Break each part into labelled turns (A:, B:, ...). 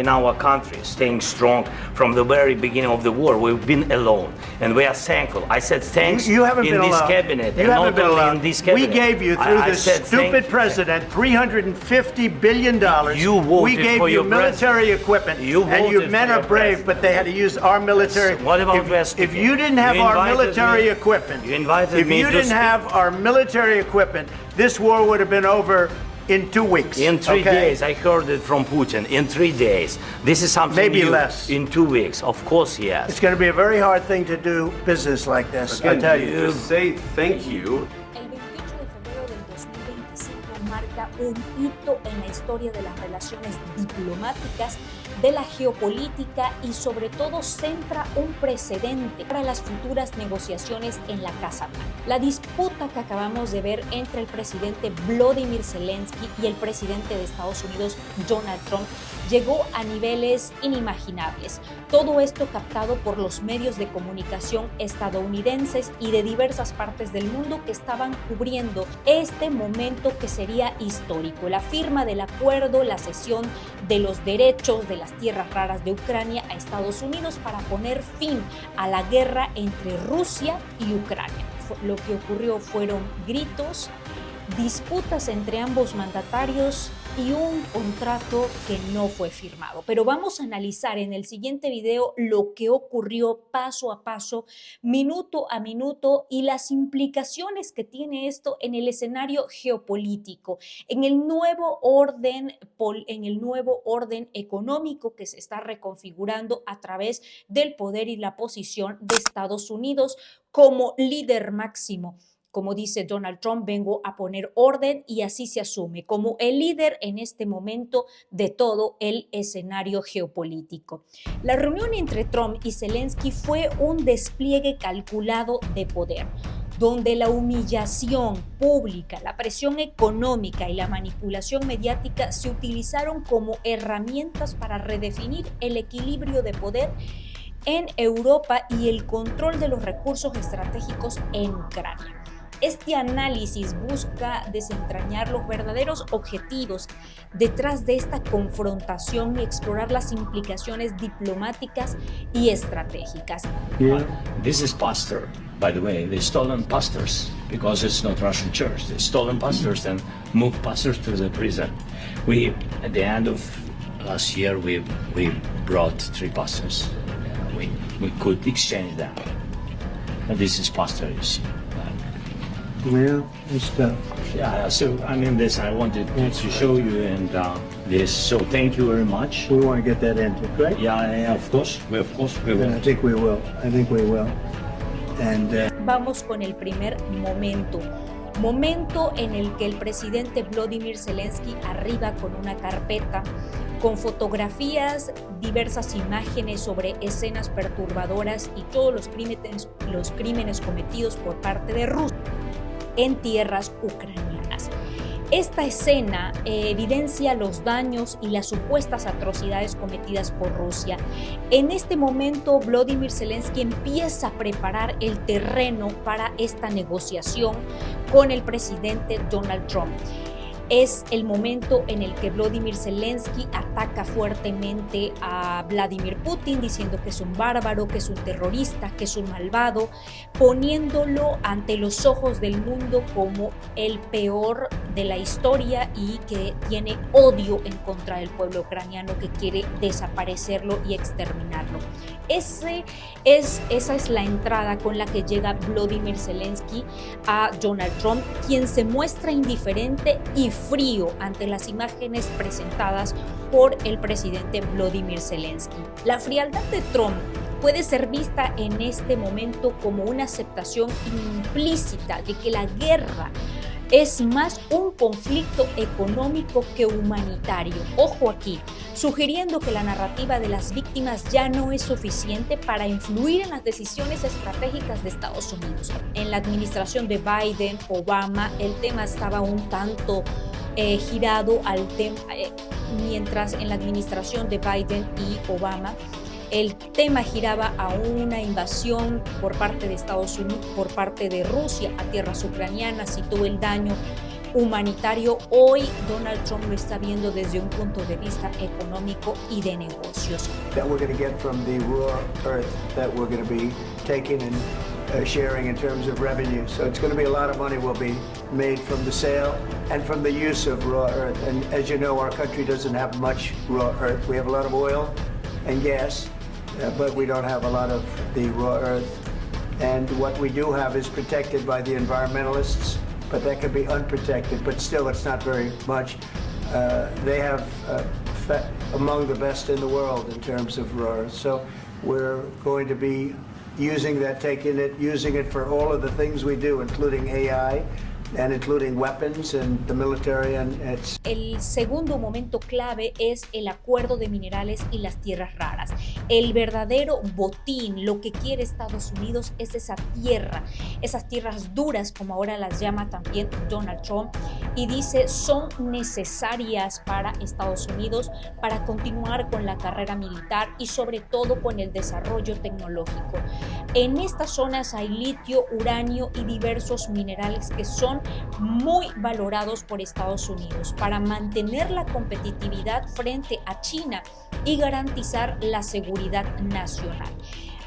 A: In our country, staying strong from the very beginning of the war, we've been alone, and we are thankful. I said thanks
B: you haven't
A: in
B: been
A: this
B: alone.
A: cabinet,
B: You
A: and
B: haven't
A: not
B: been
A: only
B: alone.
A: in this cabinet.
B: We gave you, through this stupid president, $350 billion.
A: You voted
B: we gave
A: for
B: you
A: your
B: military
A: president.
B: equipment,
A: You
B: and your
A: voted
B: men
A: for
B: are
A: your
B: brave,
A: president.
B: but they had to use our military.
A: Yes. What about
B: if you didn't have
A: You
B: our
A: invited
B: military
A: me-
B: equipment,
A: You invited
B: if
A: me
B: you
A: to
B: didn't
A: speak.
B: have our military equipment, this war would have been over in 2 weeks.
A: In 3
B: okay?
A: days, I heard it from Putin. In 3 days, this is something
B: Maybe
A: new.
B: less.
A: In 2 weeks, of course, yes.
B: It's going to be a very hard thing to do business like this, I
C: Again,
B: tell you.
C: just say thank you.
D: El 28 de febrero del 2025 marca un hito en la historia de las relaciones diplomáticas, de la geopolítica y sobre todo centra un precedente para las futuras negociaciones en la Casa Blanca. La disputa que acabamos de ver entre el presidente Volodymyr Zelensky y el presidente de Estados Unidos, Donald Trump, llegó a niveles inimaginables. Todo esto captado por los medios de comunicación estadounidenses y de diversas partes del mundo que estaban cubriendo este momento que sería histórico. La firma del acuerdo, la cesión de los derechos de las tierras raras de Ucrania a Estados Unidos para poner fin a la guerra entre Rusia y Ucrania. Lo que ocurrió fueron gritos, disputas entre ambos mandatarios y un contrato que no fue firmado. Pero vamos a analizar en el siguiente video lo que ocurrió paso a paso, minuto a minuto y las implicaciones que tiene esto en el escenario geopolítico, en el nuevo orden económico que se está reconfigurando a través del poder y la posición de Estados Unidos como líder máximo. Como dice Donald Trump, vengo a poner orden y así se asume como el líder en este momento de todo el escenario geopolítico. La reunión entre Trump y Zelensky fue un despliegue calculado de poder, donde la humillación pública, la presión económica y la manipulación mediática se utilizaron como herramientas para redefinir el equilibrio de poder en Europa y el control de los recursos estratégicos en Ucrania. Este análisis busca desentrañar los verdaderos objetivos detrás de esta confrontación y explorar las implicaciones diplomáticas y estratégicas.
A: Yeah. This is pastor, by the way. They stolen pastors because it's not Russian church. They stolen pastors and moved pastors to the prison. We, at the end of last year, we brought 3 pastors. We could exchange them. And this is pastor, you see.
B: Yeah, it's tough.
A: Yeah, so I mean this I wanted to show you and this. So thank you very much.
B: We want to get that into, right?
A: Yeah, of course we will.
B: And I think we will. And
D: Vamos con el primer momento en el que el presidente Volodymyr Zelensky arriba con una carpeta con fotografías, diversas imágenes sobre escenas perturbadoras y todos los crímenes cometidos por parte de Rusia en tierras ucranianas. Esta escena evidencia los daños y las supuestas atrocidades cometidas por Rusia. En este momento, Volodymyr Zelensky empieza a preparar el terreno para esta negociación con el presidente Donald Trump. Es el momento en el que Volodymyr Zelensky ataca fuertemente a Vladimir Putin, diciendo que es un bárbaro, que es un terrorista, que es un malvado, poniéndolo ante los ojos del mundo como el peor de la historia y que tiene odio en contra del pueblo ucraniano, que quiere desaparecerlo y exterminarlo. Esa es la entrada con la que llega Volodymyr Zelensky a Donald Trump, quien se muestra indiferente y frío ante las imágenes presentadas por el presidente Volodymyr Zelensky. La frialdad de Trump puede ser vista en este momento como una aceptación implícita de que la guerra es más un conflicto económico que humanitario. Ojo aquí, sugiriendo que la narrativa de las víctimas ya no es suficiente para influir en las decisiones estratégicas de Estados Unidos. En la administración de Biden, Obama, el tema estaba un tanto girado al tema, mientras en la administración de Biden y Obama el tema giraba a una invasión por parte de Estados Unidos, por parte de Rusia a tierras ucranianas y todo el daño humanitario. Hoy Donald Trump lo está viendo desde un punto de vista económico y de negocios.
B: That we're going to get from the raw earth that we're going to be taking and sharing in terms of revenue. So it's going to be a lot of money will be made from the sale and from the use of raw earth. And as you know, our country doesn't have much raw earth. We have a lot of oil and gas, but we don't have a lot of the raw earth. And what we do have is protected by the environmentalists, but that could be unprotected, but still it's not very much. They have among the best in the world in terms of raw earth. So we're going to be using that, using it for all of the things we do, including AI, and including weapons and the military, and it's...
D: El segundo momento clave es el acuerdo de minerales y las tierras raras. El verdadero botín, lo que quiere Estados Unidos es esa tierra, esas tierras duras, como ahora las llama también Donald Trump, y dice son necesarias para Estados Unidos para continuar con la carrera militar y sobre todo con el desarrollo tecnológico. En estas zonas hay litio, uranio y diversos minerales que son muy valorados por Estados Unidos para mantener la competitividad frente a China y garantizar la seguridad nacional.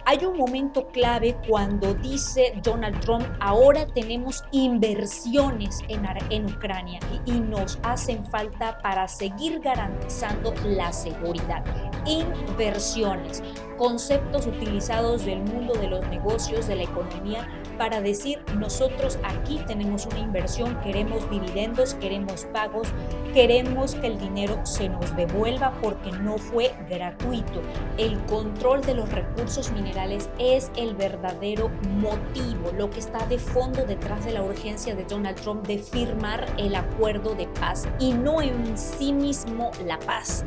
D: Hay un momento clave cuando dice Donald Trump, ahora tenemos inversiones en Ucrania y nos hacen falta para seguir garantizando la seguridad. Inversiones, conceptos utilizados del mundo de los negocios, de la economía, para decir nosotros aquí tenemos una inversión, queremos dividendos, queremos pagos, queremos que el dinero se nos devuelva porque no fue gratuito. El control de los recursos minerales es el verdadero motivo, lo que está de fondo detrás de la urgencia de Donald Trump de firmar el acuerdo de paz y no en sí mismo la paz.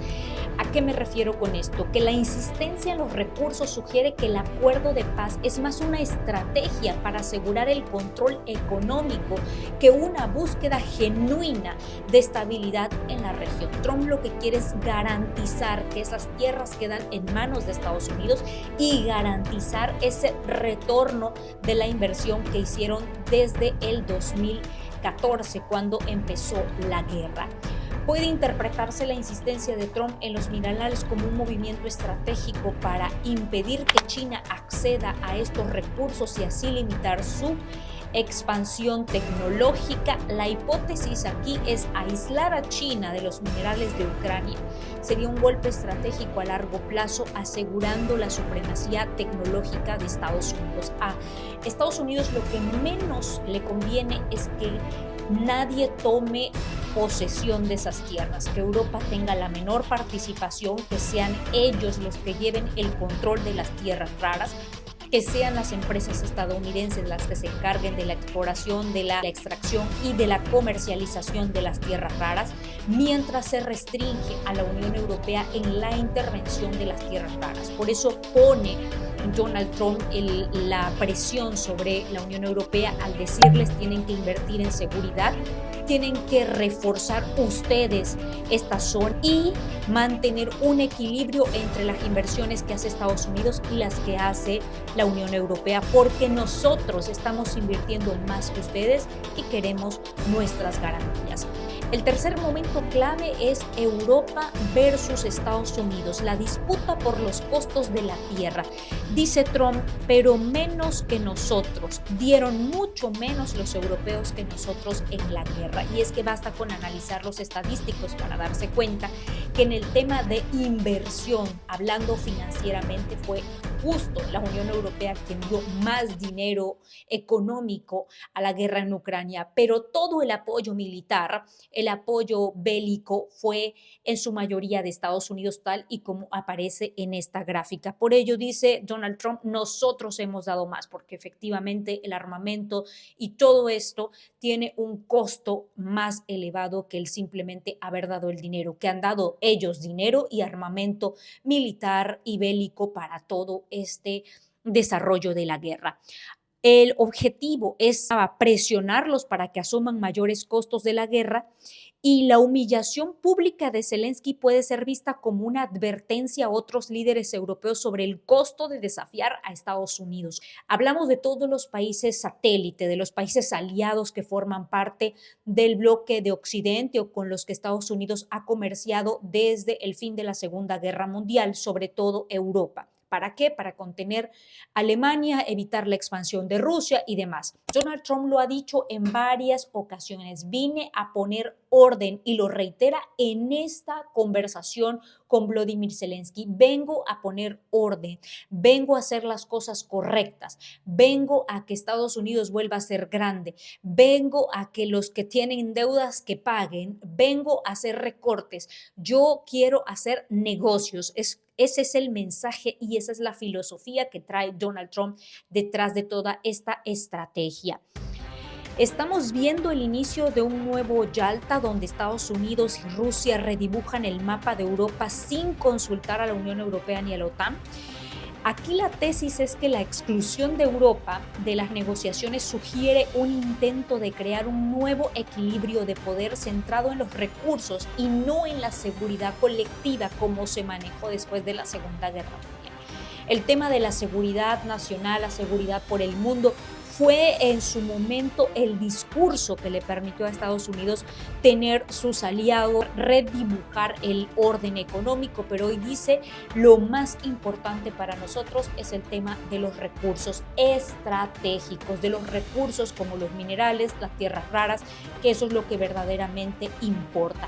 D: ¿A qué me refiero con esto? Que la insistencia en los recursos sugiere que el acuerdo de paz es más una estrategia para asegurar el control económico que una búsqueda genuina de estabilidad en la región. Trump lo que quiere es garantizar que esas tierras quedan en manos de Estados Unidos y garantizar ese retorno de la inversión que hicieron desde el 2014, cuando empezó la guerra. Puede interpretarse la insistencia de Trump en los minerales como un movimiento estratégico para impedir que China acceda a estos recursos y así limitar su expansión tecnológica. La hipótesis aquí es aislar a China de los minerales de Ucrania. Sería un golpe estratégico a largo plazo, asegurando la supremacía tecnológica de Estados Unidos. A Estados Unidos lo que menos le conviene es que nadie tome posesión de esas tierras, que Europa tenga la menor participación, que sean ellos los que lleven el control de las tierras raras, que sean las empresas estadounidenses las que se encarguen de la exploración, de la extracción y de la comercialización de las tierras raras, mientras se restringe a la Unión Europea en la intervención de las tierras raras. Por eso pone Donald Trump la presión sobre la Unión Europea al decirles tienen que invertir en seguridad, tienen que reforzar ustedes esta zona y mantener un equilibrio entre las inversiones que hace Estados Unidos y las que hace la Unión Europea, porque nosotros estamos invirtiendo más que ustedes y queremos nuestras garantías. El tercer momento clave es Europa versus Estados Unidos, la disputa por los costos de la tierra. Dice Trump, pero menos que nosotros, dieron mucho menos los europeos que nosotros en la guerra. Y es que basta con analizar los estadísticos para darse cuenta que en el tema de inversión, hablando financieramente, fue justo la Unión Europea quien dio más dinero económico a la guerra en Ucrania, pero todo el apoyo militar, el apoyo bélico fue en su mayoría de Estados Unidos, tal y como aparece en esta gráfica. Por ello dice Donald Trump, nosotros hemos dado más, porque efectivamente el armamento y todo esto tiene un costo más elevado que el simplemente haber dado el dinero, que han dado ellos dinero y armamento militar y bélico para todo este desarrollo de la guerra. El objetivo es presionarlos para que asuman mayores costos de la guerra y la humillación pública de Zelensky puede ser vista como una advertencia a otros líderes europeos sobre el costo de desafiar a Estados Unidos. Hablamos de todos los países satélite, de los países aliados que forman parte del bloque de Occidente o con los que Estados Unidos ha comerciado desde el fin de la Segunda Guerra Mundial, sobre todo Europa. ¿Para qué? Para contener a Alemania, evitar la expansión de Rusia y demás. Donald Trump lo ha dicho en varias ocasiones. Vine a poner orden y lo reitera en esta conversación con Volodymyr Zelensky. Vengo a poner orden, vengo a hacer las cosas correctas, vengo a que Estados Unidos vuelva a ser grande, vengo a que los que tienen deudas que paguen, vengo a hacer recortes. Yo quiero hacer negocios. Ese es el mensaje y esa es la filosofía que trae Donald Trump detrás de toda esta estrategia. Estamos viendo el inicio de un nuevo Yalta donde Estados Unidos y Rusia redibujan el mapa de Europa sin consultar a la Unión Europea ni a la OTAN. Aquí la tesis es que la exclusión de Europa de las negociaciones sugiere un intento de crear un nuevo equilibrio de poder centrado en los recursos y no en la seguridad colectiva como se manejó después de la Segunda Guerra Mundial. El tema de la seguridad nacional, la seguridad por el mundo, fue en su momento el discurso que le permitió a Estados Unidos tener sus aliados, redibujar el orden económico, pero hoy dice lo más importante para nosotros es el tema de los recursos estratégicos, de los recursos como los minerales, las tierras raras, que eso es lo que verdaderamente importa.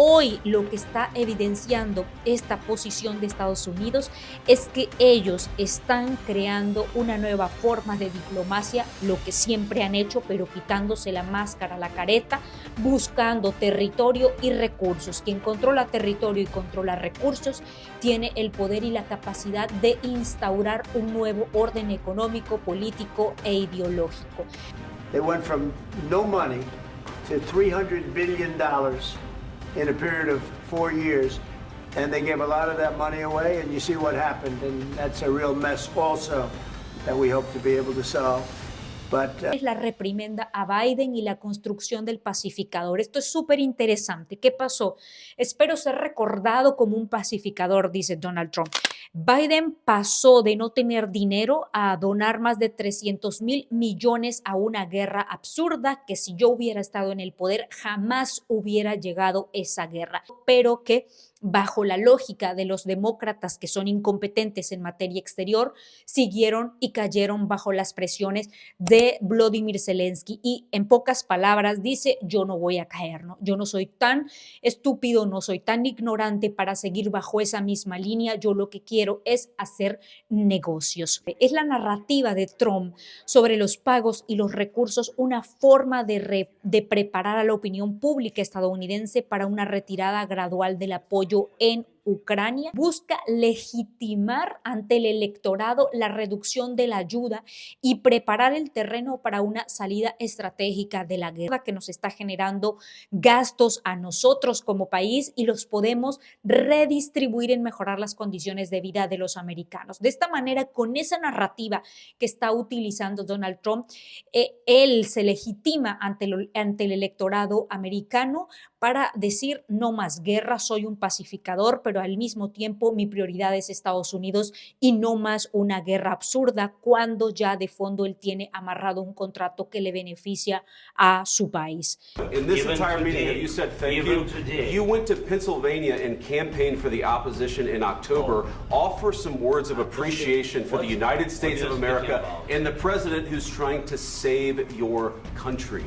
D: Hoy lo que está evidenciando esta posición de Estados Unidos es que ellos están creando una nueva forma de diplomacia, lo que siempre han hecho, pero quitándose la máscara, la careta, buscando territorio y recursos. Quien controla territorio y controla recursos tiene el poder y la capacidad de instaurar un nuevo orden económico, político e ideológico.
B: They went from no money to $300 billion in a period of 4 years, and they gave a lot of that money away, and you see what happened, and that's a real mess also that we hope to be able to solve.
D: Es la reprimenda a Biden y la construcción del pacificador. Esto es súper interesante. ¿Qué pasó? Espero ser recordado como un pacificador, dice Donald Trump. Biden pasó de no tener dinero a donar más de 300,000 millones a una guerra absurda que si yo hubiera estado en el poder jamás hubiera llegado esa guerra, pero que bajo la lógica de los demócratas que son incompetentes en materia exterior, siguieron y cayeron bajo las presiones de Volodymyr Zelensky y en pocas palabras dice, yo no voy a caer, ¿no? Yo no soy tan estúpido, no soy tan ignorante para seguir bajo esa misma línea, yo lo que quiero es hacer negocios. Es la narrativa de Trump sobre los pagos y los recursos una forma de preparar a la opinión pública estadounidense para una retirada gradual del apoyo en Ucrania. Busca legitimar ante el electorado la reducción de la ayuda y preparar el terreno para una salida estratégica de la guerra que nos está generando gastos a nosotros como país y los podemos redistribuir en mejorar las condiciones de vida de los americanos. De esta manera, con esa narrativa que está utilizando Donald Trump, él se legitima ante el electorado americano para decir no más guerra, soy un pacificador, pero al mismo tiempo mi prioridad es Estados Unidos y no más una guerra absurda cuando ya de fondo él tiene amarrado un contrato que le beneficia a su país.
C: In this entire meeting, you said thank you. You went to Pennsylvania and campaigned for the opposition in October. Offer some words of appreciation for the United States of America and the president who's trying to save your country.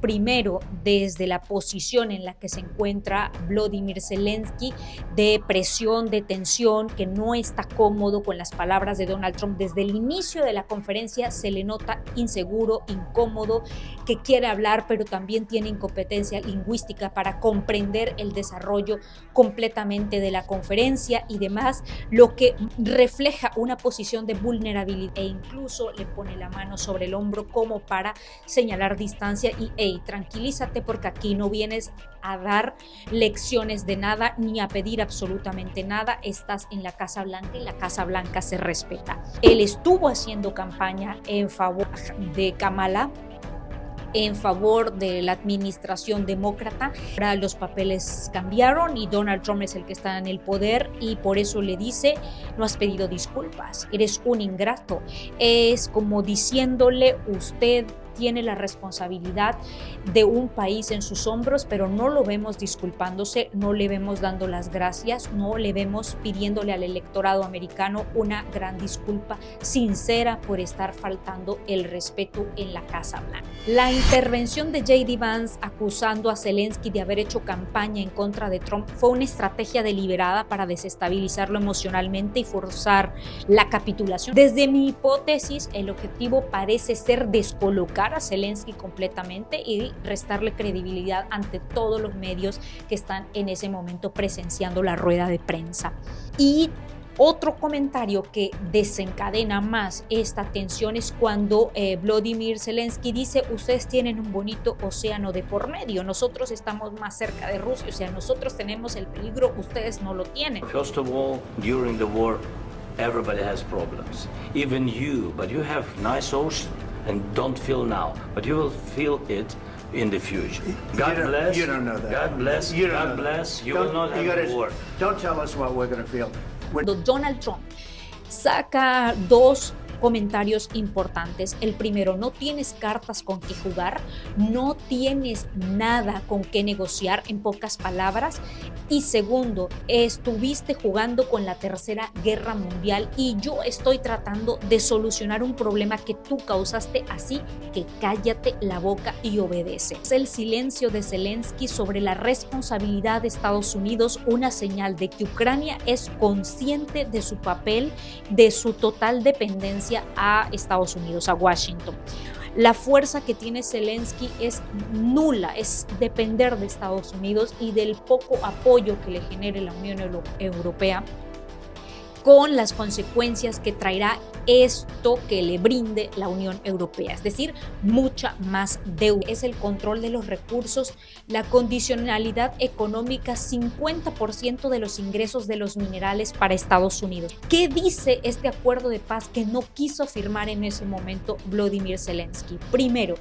D: Primero, desde la posición en la que se encuentra Volodymyr Zelensky, de presión, de tensión, que no está cómodo con las palabras de Donald Trump. Desde el inicio de la conferencia se le nota inseguro, incómodo, que quiere hablar, pero también tiene incompetencia lingüística para comprender el desarrollo completamente de la conferencia y demás, lo que refleja una posición de vulnerabilidad e incluso le pone la mano sobre el hombro como para señalar distancia dice, y hey, tranquilízate porque aquí no vienes a dar lecciones de nada ni a pedir absolutamente nada, estás en la Casa Blanca y la Casa Blanca se respeta. Él estuvo haciendo campaña en favor de Kamala, en favor de la administración demócrata. Ahora los papeles cambiaron y Donald Trump es el que está en el poder y por eso le dice, no has pedido disculpas, eres un ingrato. Es como diciéndole, usted tiene la responsabilidad de un país en sus hombros, pero no lo vemos disculpándose, no le vemos dando las gracias, no le vemos pidiéndole al electorado americano una gran disculpa sincera por estar faltando el respeto en la Casa Blanca. La intervención de J.D. Vance acusando a Zelensky de haber hecho campaña en contra de Trump fue una estrategia deliberada para desestabilizarlo emocionalmente y forzar la capitulación. Desde mi hipótesis, el objetivo parece ser descolocar a Zelensky completamente y restarle credibilidad ante todos los medios que están en ese momento presenciando la rueda de prensa. Y otro comentario que desencadena más esta tensión es cuando Volodymyr Zelensky dice, ustedes tienen un bonito océano de por medio, nosotros estamos más cerca de Rusia, o sea, nosotros tenemos el peligro, ustedes no lo tienen.
A: First of all, during the war, everybody has problems, even you, but you have nice ocean. And don't feel now, but you will feel it in the future. God bless.
B: You don't know that.
A: God bless.
B: You
A: God bless. You will not have war.
B: Don't tell us what we're going to feel.
D: Donald Trump saca dos comentarios importantes. El primero, no tienes cartas con que jugar, no tienes nada con que negociar, en pocas palabras. Y segundo, estuviste jugando con la Tercera Guerra Mundial y yo estoy tratando de solucionar un problema que tú causaste, así que cállate la boca y obedece. Es el silencio de Zelensky sobre la responsabilidad de Estados Unidos, una señal de que Ucrania es consciente de su papel, de su total dependencia a Estados Unidos, a Washington. La fuerza que tiene Zelensky es nula, es depender de Estados Unidos y del poco apoyo que le genere la Unión Europea, con las consecuencias que traerá esto que le brinde la Unión Europea, es decir, mucha más deuda. Es el control de los recursos, la condicionalidad económica, 50% de los ingresos de los minerales para Estados Unidos. ¿Qué dice este acuerdo de paz que no quiso firmar en ese momento Volodymyr Zelensky? Primero,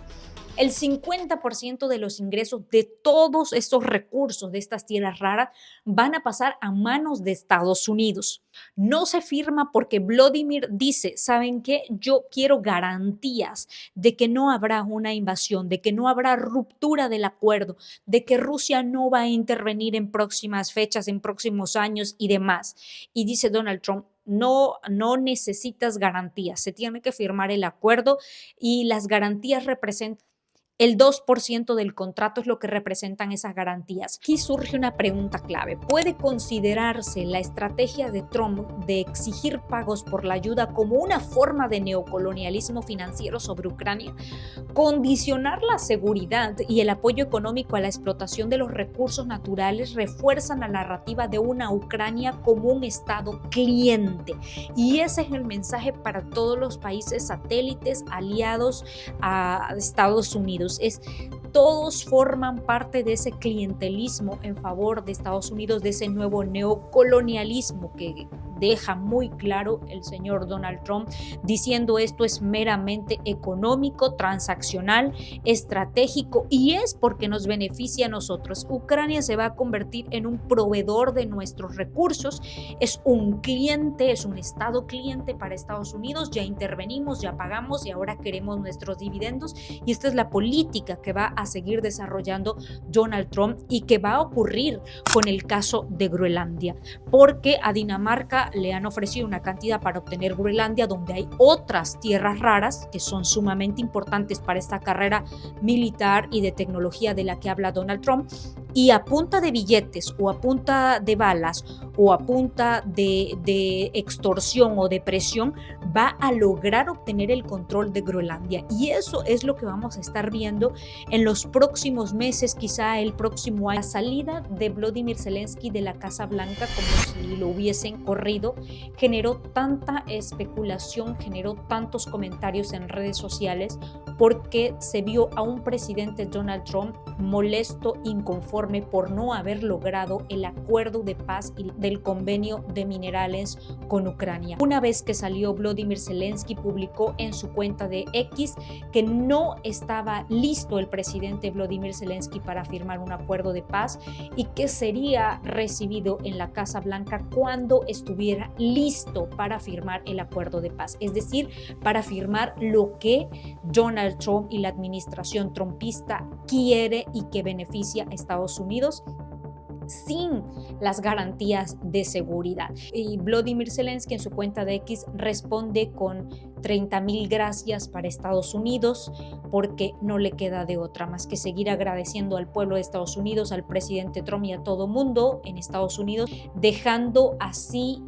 D: el 50% de los ingresos de todos estos recursos de estas tierras raras van a pasar a manos de Estados Unidos. No se firma porque Volodymyr dice, ¿saben qué? Yo quiero garantías de que no habrá una invasión, de que no habrá ruptura del acuerdo, de que Rusia no va a intervenir en próximas fechas, en próximos años y demás. Y dice Donald Trump, no necesitas garantías, se tiene que firmar el acuerdo y las garantías representan el 2% del contrato, es lo que representan esas garantías. Aquí surge una pregunta clave. ¿Puede considerarse la estrategia de Trump de exigir pagos por la ayuda como una forma de neocolonialismo financiero sobre Ucrania? Condicionar la seguridad y el apoyo económico a la explotación de los recursos naturales refuerzan la narrativa de una Ucrania como un estado cliente. Y ese es el mensaje para todos los países satélites aliados a Estados Unidos. Todos forman parte de ese clientelismo en favor de Estados Unidos, de ese nuevo neocolonialismo que deja muy claro el señor Donald Trump, diciendo esto es meramente económico, transaccional, estratégico y es porque nos beneficia a nosotros. Ucrania se va a convertir en un proveedor de nuestros recursos, es un cliente, es un estado cliente para Estados Unidos, ya intervenimos, ya pagamos y ahora queremos nuestros dividendos y esta es la política que va a seguir desarrollando Donald Trump y que va a ocurrir con el caso de Groenlandia, porque a Dinamarca le han ofrecido una cantidad para obtener Groenlandia, donde hay otras tierras raras que son sumamente importantes para esta carrera militar y de tecnología de la que habla Donald Trump, y a punta de billetes o a punta de balas o a punta de extorsión o de presión va a lograr obtener el control de Groenlandia. Y eso es lo que vamos a estar viendo en los próximos meses, quizá el próximo año. La salida de Volodymyr Zelensky de la Casa Blanca, como si lo hubiesen corrido, generó tanta especulación, generó tantos comentarios en redes sociales, porque se vio a un presidente Donald Trump molesto, inconforme por no haber logrado el acuerdo de paz y del convenio de minerales con Ucrania. Una vez que salió, Volodymyr Zelensky publicó en su cuenta de X que no estaba listo el presidente Volodymyr Zelensky para firmar un acuerdo de paz y que sería recibido en la Casa Blanca cuando estuviera listo para firmar el acuerdo de paz, es decir, para firmar lo que Donald Trump y la administración trumpista quiere y que beneficia a Estados Unidos sin las garantías de seguridad. Y Volodymyr Zelensky en su cuenta de X responde con 30,000 gracias para Estados Unidos, porque no le queda de otra más que seguir agradeciendo al pueblo de Estados Unidos, al presidente Trump y a todo mundo en Estados Unidos, dejando así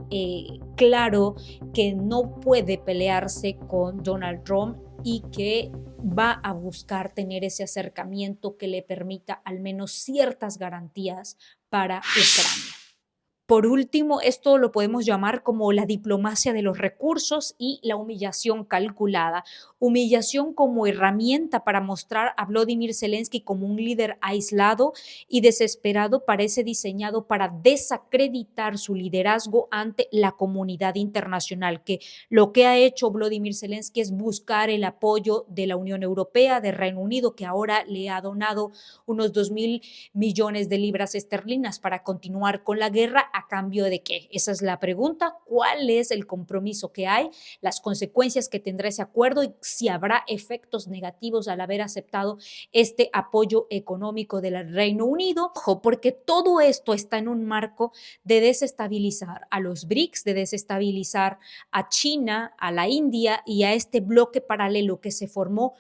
D: claro que no puede pelearse con Donald Trump y que va a buscar tener ese acercamiento que le permita al menos ciertas garantías para Ucrania. Por último, esto lo podemos llamar como la diplomacia de los recursos y la humillación calculada. Humillación como herramienta para mostrar a Volodymyr Zelensky como un líder aislado y desesperado, parece diseñado para desacreditar su liderazgo ante la comunidad internacional, que lo que ha hecho Volodymyr Zelensky es buscar el apoyo de la Unión Europea, de Reino Unido, que ahora le ha donado unos 2,000 millones de libras esterlinas para continuar con la guerra. ¿A cambio de qué? Esa es la pregunta. ¿Cuál es el compromiso que hay? Las consecuencias que tendrá ese acuerdo y si habrá efectos negativos al haber aceptado este apoyo económico del Reino Unido. Ojo, porque todo esto está en un marco de desestabilizar a los BRICS, de desestabilizar a China, a la India y a este bloque paralelo que se formó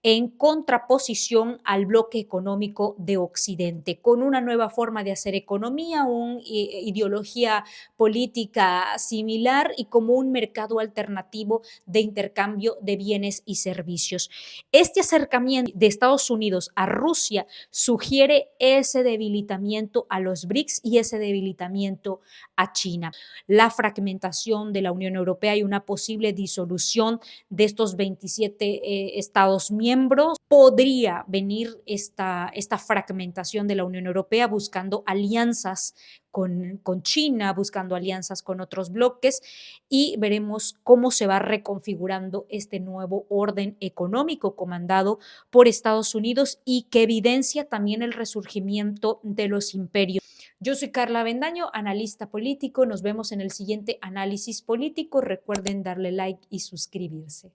D: en contraposición al bloque económico de Occidente, con una nueva forma de hacer economía, una ideología política similar y como un mercado alternativo de intercambio de bienes y servicios. Este acercamiento de Estados Unidos a Rusia sugiere ese debilitamiento a los BRICS y ese debilitamiento a China. La fragmentación de la Unión Europea y una posible disolución de estos 27 Estados miembros. Podría venir esta fragmentación de la Unión Europea buscando alianzas con China, buscando alianzas con otros bloques y veremos cómo se va reconfigurando este nuevo orden económico comandado por Estados Unidos y que evidencia también el resurgimiento de los imperios. Yo soy Carla Avendaño, analista político. Nos vemos en el siguiente análisis político. Recuerden darle like y suscribirse.